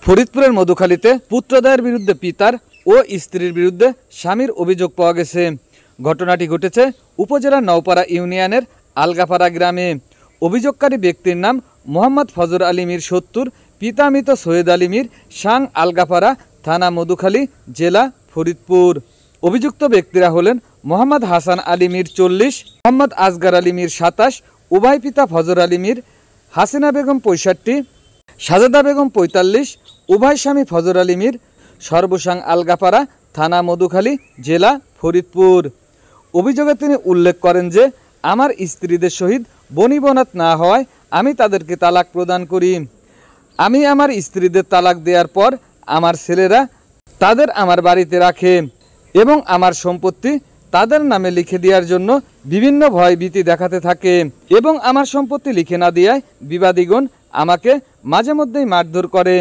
ফরিদপুরের মধুখালীতে পুত্রদ্বয়ের বিরুদ্ধে পিতার ও স্ত্রীর বিরুদ্ধে স্বামীর অভিযোগ পাওয়া গেছে। ঘটনাটি ঘটেছে উপজেলার নওপাড়া ইউনিয়নের আলগাপাড়া গ্রামে। অভিযোগকারী ব্যক্তির নাম মোহাম্মদ ফজর আলী মীর ৭০, পিতা মৃত সৈয়দ আলী মীর, সাং আলগাপাড়া, থানা মধুখালী, জেলা ফরিদপুর। অভিযুক্ত ব্যক্তিরা হলেন মোহাম্মদ হাসান আলী মীর ৪০, মোহাম্মদ আসগার আলী মীর ২৭, উভয় পিতা ফজর আলী মীর, হাসিনা বেগম ৬৫, সাজেদা বেগম ৪৫, উভয় স্বামী ফজর আলী মীর, সর্বসাং আলগাপাড়া, থানা মধুখালী, জেলা ফরিদপুর। অভিযোগে তিনি উল্লেখ করেন যে, আমার স্ত্রীদের সহিত বনিবনাত না হওয়ায় আমি তাদেরকে তালাক প্রদান করি। আমি আমার স্ত্রীদের তালাক দেওয়ার পর আমার ছেলেরা তাদের আমার বাড়িতে রাখে এবং আমার সম্পত্তি তাদের নামে লিখে দেওয়ার জন্য বিভিন্ন ভয়ভীতি দেখাতে থাকে এবং আমার সম্পত্তি লিখে না দেওয়ায় বিবাদীগণ আমাকে মাঝে মধ্যেই মারধর করে।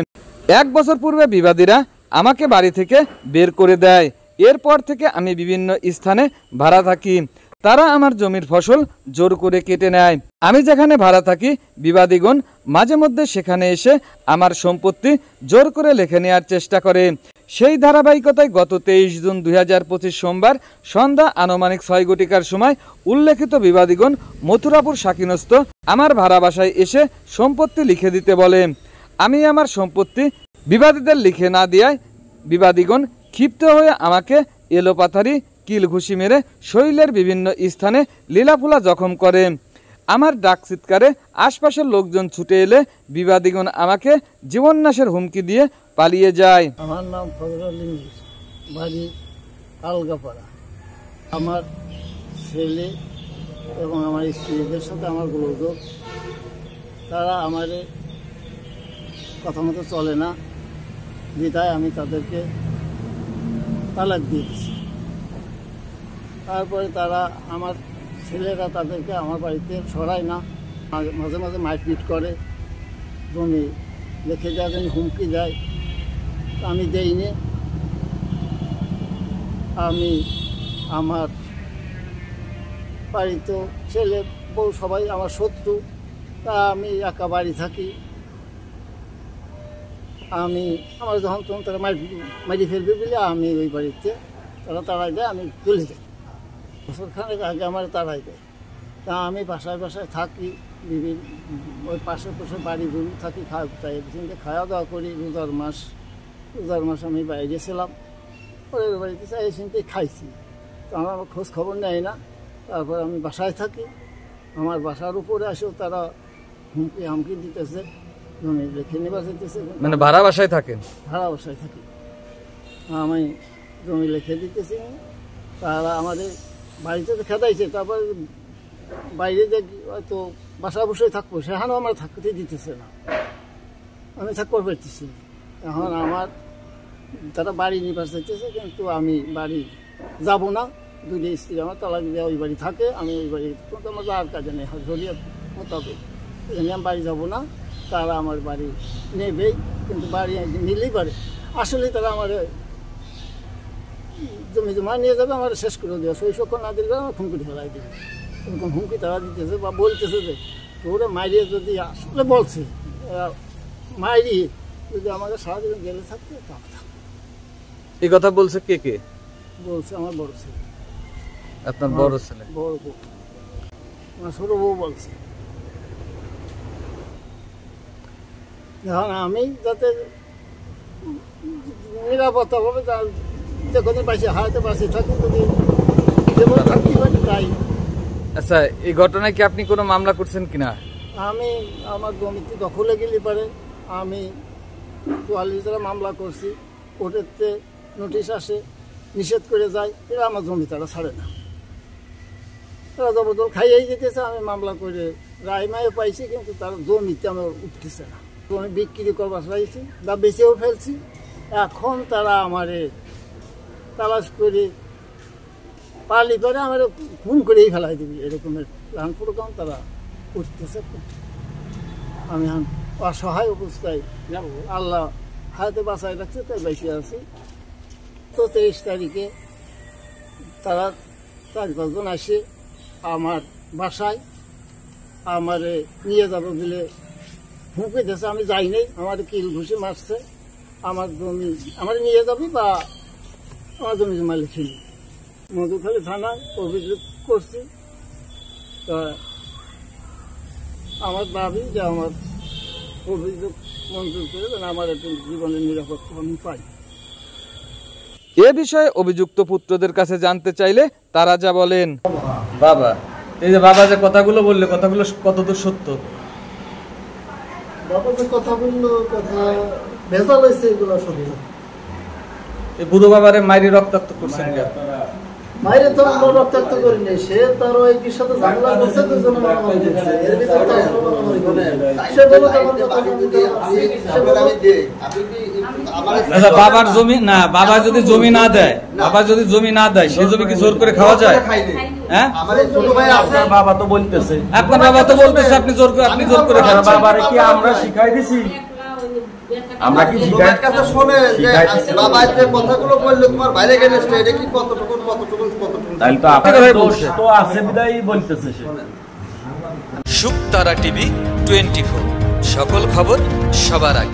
১ বছর পূর্বে বিবাদীরা আমাকে বাড়ি থেকে বের করে দেয়। এরপর থেকে আমি বিভিন্ন স্থানে ভাড়া থাকি। তারা আমার জমির ফসল জোর করে কেটে নেয়। আমি যেখানে ভাড়া থাকি বিবাদীগণ মাঝে মধ্যে সেখানে এসে আমার সম্পত্তি জোর করে লিখে নেওয়ার চেষ্টা করে। সেই ধারাবাহিকতায় গত ২৩ জুন ২০২৫ সোমবার সন্ধ্যা আনুমানিক ৬ ঘটিকার সময় উল্লেখিত বিবাদীগণ মথুরাপুর শাকিনস্থ আমার ভাড়া বাসায় এসে সম্পত্তি লিখে দিতে বলে। আমি আমার সম্পত্তি বিবাদীদের লিখে না দেওয়ায় বিবাদীগণ ক্ষিপ্ত হয়ে আমাকে এলোপাথারি কিল ঘুষি মেরে শরীরের বিভিন্ন স্থানে লীলাফুলা জখম করে। আমার ডাক চিৎকারে আশপাশের লোকজন ছুটে এলে বিবাদীগণ আমাকে জীবননাশের হুমকি দিয়ে পালিয়ে যায়। আমার নাম ফজর আলী মীর, বাড়ি আলগাপাড়া। আমার ছেলে এবং আমার স্ত্রীদের সাথে আমার গোলযোগ, তারা আমার কথা মতো চলে না, বিধায় আমি তাদেরকে তালাক দিয়েছি। তারপরে তারা আমার ছেলেরা তাদেরকে আমার বাড়িতে সরায় না, মাঝে মাঝে মারপিট করে, জমি লিখে দেওয়ার জন্য হুমকি দেয়। আমি দেইনি। আমি আমার বাড়িতে ছেলে বউ সবাই আমার শত্রু, তা আমি একা বাড়ি থাকি। আমি আমার যখন তখন তারা মারি ফেলবে বলে আমি ওই বাড়িতে তারা তাড়াই দেয়, আমি চলে যাই। বছরখানেক আগে আমার তাড়াই দেয়। তা আমি বাসায় বাসায় থাকি, বিভিন্ন ওই পাশে বাড়িগুলো থাকি, খাওয়া দাওয়া করি। রোজার মাস আমি বাইরে ছিলাম, পরের বাড়িতে চাই চিনতে খাইছি। তো আমার খোঁজ খবর নেয় না। তারপর আমি বাসায় থাকি, আমার বাসার উপরে আসেও তারা হুমকি দিতেছে, জমি লিখে নেওয়া যেতেছে। মানে ভাড়া বাসায় থাকেন? ভাড়া বাসায় থাকি, আমি জমি লিখে দিতেছি। তারা আমাদের বাড়িতে তো খেদাইছে, তারপর বাইরে দেখি হয়তো বাসা বসে থাকবো, সেখানেও আমার থাকতে দিতেছে না, আমি থাকতে পারতেছি। এখন আমার তারা বাড়ি নিবাস দিতেছে, কিন্তু আমি বাড়ি যাব না। দুটো স্ত্রী আমার তালাক দিয়ে ওই বাড়ি থাকে, আমি ওই বাড়ি আমার যাওয়ার কাজে নেই, হরিয়ার মোতাবেক আমি বাড়ি যাব না। তারা আমার বাড়ি নেবেই, কিন্তু বাড়ি নিলেই পারে। আসলে তারা আমার জমি জমা নিয়ে যাবে, আমার শেষ করে দেওয়া, শৈশব না দিলে আমার খুন করে ফেলাই দেবে, এরকম হুমকি তারা দিতেছে বা বলতেছে যে তোরা মাইরিয়ে যদি আসলে বলছে মাইরিয়ে যদি আমাকে সারাদিন গেলে থাকতে তাহলে। এই কথা বলছে কে কে? বলছে আমার বড় ছেলে। আপনার বড় ছেলে? বড় বউ, আমার ছোট বউ বলছে। এখন আমি যাতে নিরাপত্তা ভাবে যে কোনো পাশে হারাতে পারছি থাকি, যদি যেমন থাকতে পারি তাই। আচ্ছা, এই ঘটনায় কি আপনি কোনো মামলা করছেন কিনা? আমি আমার জমিতে দখলে গেলে পারে আমি ৪৪ ধারা মামলা করছি, কোর্টেতে নোটিশ আসে, নিষেধ করে যায়, এরা আমার জমি তারা ছাড়ে না, তারা জবরদল খাইয়েই যেতেছে। আমি মামলা করে রায় মায়ে পাইছি, কিন্তু তার জমিতে আমার উঠতেছে না। জমি বিক্রি করবার চাইছি বা বেঁচেও ফেলছি। এখন তারা আমারে তালাশ করে পালি করে আমার খুন করেই ফেলাই দিবি, এরকমের প্ল্যান প্রোগ্রাম তারা করতেছে। আমি অসহায় অবস্থায়, আল্লাহ হাতে বাঁচাই রাখছে তাই বেঁচে আছি। তো ২৩ তারিখে তারা ৪-৫ জন আসে আমার বাসায়, আমারে নিয়ে যাবো বলে হুঁকে দিয়েছে। আমি যাই নাই, আমার কিল ঘুষি মারছে, আমার জমি আমার নিয়ে যাবি বা আমার জমি জমা লিখে নি। মধুখালী থানায় অভিযোগ করছি। তা আমার দাবি যে আমার অভিযোগ মঞ্জুর করে যেন আমার একটু জীবনের নিরাপত্তা আমি পাই। এ বিষয়ে অভিযুক্ত পুত্রদের কাছে জানতে চাইলে তারা যা বলেন। বাবা, এই যে বাবা যে কথাগুলো বললে, কথাগুলো কতদূর সত্য? বাবা যে কথা বললো, কথা ভেজাল হয়েছে, এগুলো সত্য। এই বুড়ো বাবারে মাইরি রক্তাক্ত করছেন কেন? বাইরে তো আমরা রক্তাক্ত করিনি, সে তার ওইটির সাথে ঝামেলা করছে, দুজনে মারামারি করছে। এর ভিতরে তো আমরা মারামারি করি। সে বলে তো আমার কথা বলতে আচ্ছা, বাবার জমি না, বাবা যদি জমি না দেয়, বাবা যদি জমি না দেয়, সেই জমি কি জোর করে খাওয়া যায়? হ্যাঁ, বাবা তো বলতেছে, আপনার বাবা তো বলতেছে আপনি জোর করে খান। বাবারে কি আমরা শিখাই দিছি? আমরা কি শিখাই কাছে শুনে যে বাবা যে কথাগুলো বললো তোমার বাইরে গেলে এটা কি কতটুকু তাহলে তো আপনার দোষ তো আছে বিদায় বলতেছে সে। শুকতারা টিভি 24, সকল খবর সবার আগে।